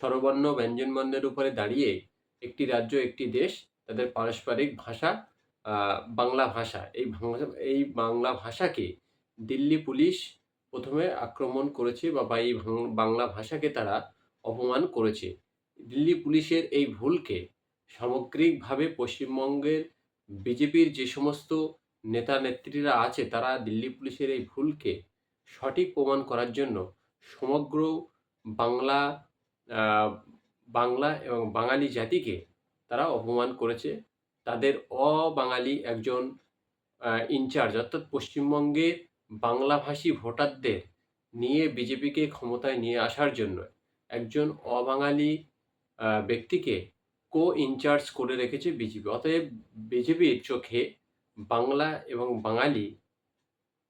স্বরবর্ণ ব্যঞ্জনবর্ণের উপরে দাঁড়িয়ে একটি রাজ্য, একটি দেশ, তাদের পারস্পরিক ভাষা বাংলা ভাষা। এই বাংলা ভাষাকে দিল্লি পুলিশ ১ম এ আক্রমণ করেছে বা এই বাংলা ভাষাকে তারা অপমান করেছে। দিল্লি পুলিশের এই ভুলকে সামগ্রিকভাবে পশ্চিমবঙ্গের বিজেপির যে সমস্ত নেতা-নেত্রীরা আছে, তারা দিল্লি পুলিশের এই ভুলকে সঠিক প্রমাণ করার জন্য সমগ্র বাংলা আ বাংলা এবং বাঙালি জাতিকে তারা অপমান করেছে। তাদের অবাঙালি একজন ইনচার্জ, অর্থাৎ পশ্চিমবঙ্গের বাংলাভাষী ভোটারদের নিয়ে বিজেপিকে ক্ষমতায় নিয়ে আসার জন্য একজন অবাঙালি ব্যক্তিকে ইনচার্জ করে রেখেছে বিজেপি। অতএব বিজেপির চোখে বাংলা এবং বাঙালি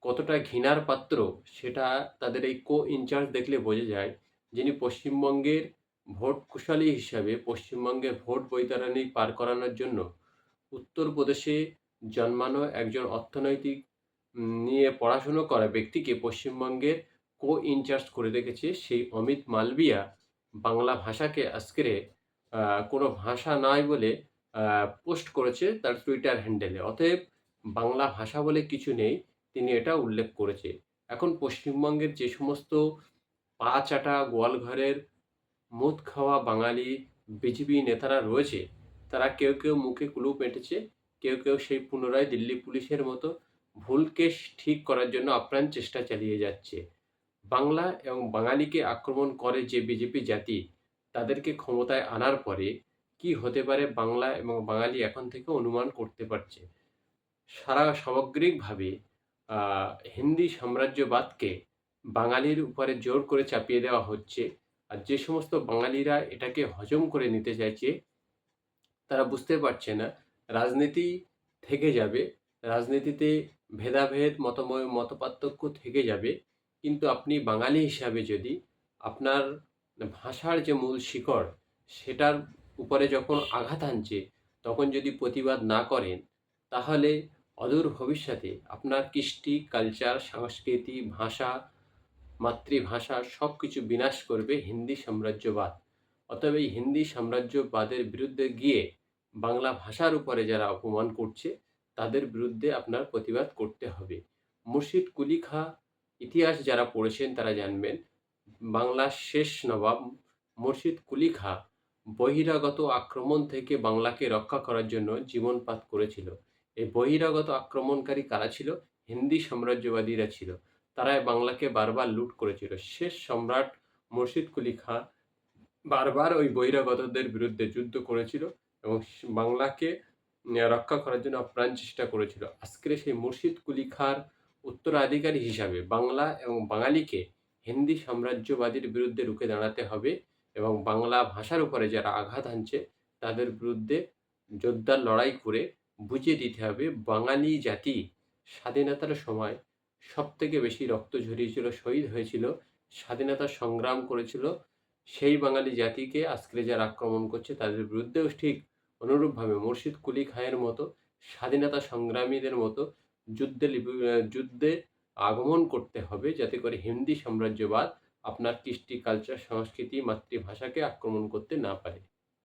কতটা ঘৃণার পাত্র, সেটা তাদের এই ইনচার্জ দেখলে বোঝা যায়। যিনি পশ্চিমবঙ্গের ভোট কুশলী হিসাবে পশ্চিমবঙ্গের ভোট বৈতরণী পার করানোর জন্য উত্তরপ্রদেশে জন্মানো একজন অর্থনৈতিক নিয়ে পড়াশুনো করা ব্যক্তিকে পশ্চিমবঙ্গের ইনচার্জ করে রেখেছে। সেই অমিত মালবিয়া বাংলা ভাষাকে আজকেরে কোনো ভাষা নয় বলে পোস্ট করেছে তার টুইটার হ্যান্ডেলে। অতএব বাংলা ভাষা বলে কিছু নেই, তিনি এটা উল্লেখ করেছে। এখন পশ্চিমবঙ্গের যে সমস্ত পা চাটা গোয়ালঘরের মদ খাওয়া বাঙালি বিজেপি নেতারা রয়েছে, তারা কেউ কেউ মুখে কুলুপ এঁটেছে, কেউ কেউ সেই পুনরায় দিল্লি পুলিশের মতো ভুলকে ঠিক করার জন্য আপ্রাণ চেষ্টা চালিয়ে যাচ্ছে। বাংলা এবং বাঙালিকে আক্রমণ করে যে বিজেপি জাতি, তাদেরকে ক্ষমতায় আনার পরে কি হতে পারে বাংলা এবং বাঙালি এখন থেকে অনুমান করতে পারছে। সামগ্রিকভাবে হিন্দি সাম্রাজ্যবাদকে বাঙালির উপরে জোর করে চাপিয়ে দেওয়া হচ্ছে। আর যে সমস্ত বাঙালিরা এটাকে হজম করে নিতে চাইছে, তারা বুঝতে পারছে না রাজনীতি থেকে যাবে, রাজনীতিতে ভেদাভেদ মতপার্থক্য থেকে যাবে, কিন্তু আপনি বাঙালি হিসাবে যদি আপনার ভাষার যে মূল শিকড়, সেটার উপরে যখন আঘাত হানছে, তখন যদি প্রতিবাদ না করেন, তাহলে অদূর ভবিষ্যতে আপনার কৃষ্টি, কালচার, সংস্কৃতি, ভাষা, মাতৃভাষা সব কিছু বিনাশ করবে হিন্দি সাম্রাজ্যবাদ। অতএব এই হিন্দি সাম্রাজ্যবাদের বিরুদ্ধে গিয়ে বাংলা ভাষার উপরে যারা অপমান করছে, তাদের বিরুদ্ধে আপনার প্রতিবাদ করতে হবে। মুর্শিদ কুলি খাঁ ইতিহাস যারা পড়েছেন তারা জানবেন, বাংলার শেষ নবাব মুর্শিদ কুলি খাঁ বহিরাগত আক্রমণ থেকে বাংলাকে রক্ষা করার জন্য জীবনপাত করেছিল। এই বহিরাগত আক্রমণকারী কারা ছিল? হিন্দি সাম্রাজ্যবাদীরা ছিল। তারা বাংলাকে বারবার লুট করেছিল। শেষ সম্রাট মুর্শিদ কুলি খাঁ বারবার ওই বহিরাগতদের বিরুদ্ধে যুদ্ধ করেছিল এবং বাংলাকে রক্ষা করার জন্য আপ্রাণ চেষ্টা করেছিল। আজকের সেই মুর্শিদ কুলি খাঁর উত্তরাধিকারী হিসাবে বাংলা এবং বাঙালিকে হিন্দি সাম্রাজ্যবাদীর বিরুদ্ধে রুখে দাঁড়াতে হবে এবং বাংলা ভাষার উপরে যারা আঘাত হানছে, তাদের বিরুদ্ধে জোরদার লড়াই করে বুঝিয়ে দিতে হবে বাঙালি জাতি স্বাধীনতার সময় সবথেকে বেশি রক্ত ঝরিয়েছিল, শহীদ হয়েছিল, স্বাধীনতা সংগ্রাম করেছিল। সেই বাঙালি জাতিকে আজকে যারা আক্রমণ করছে, তাদের বিরুদ্ধেও ঠিক অনুরূপভাবে মুর্শিদ কুলি খাঁয়ের মতো স্বাধীনতা সংগ্রামীদের মতো যুদ্ধে আগমন করতে হবে, যাতে করে হিন্দি সাম্রাজ্যবাদ আপনার কৃষ্টি, কালচার, সংস্কৃতি, মাতৃভাষাকে আক্রমণ করতে না পারে।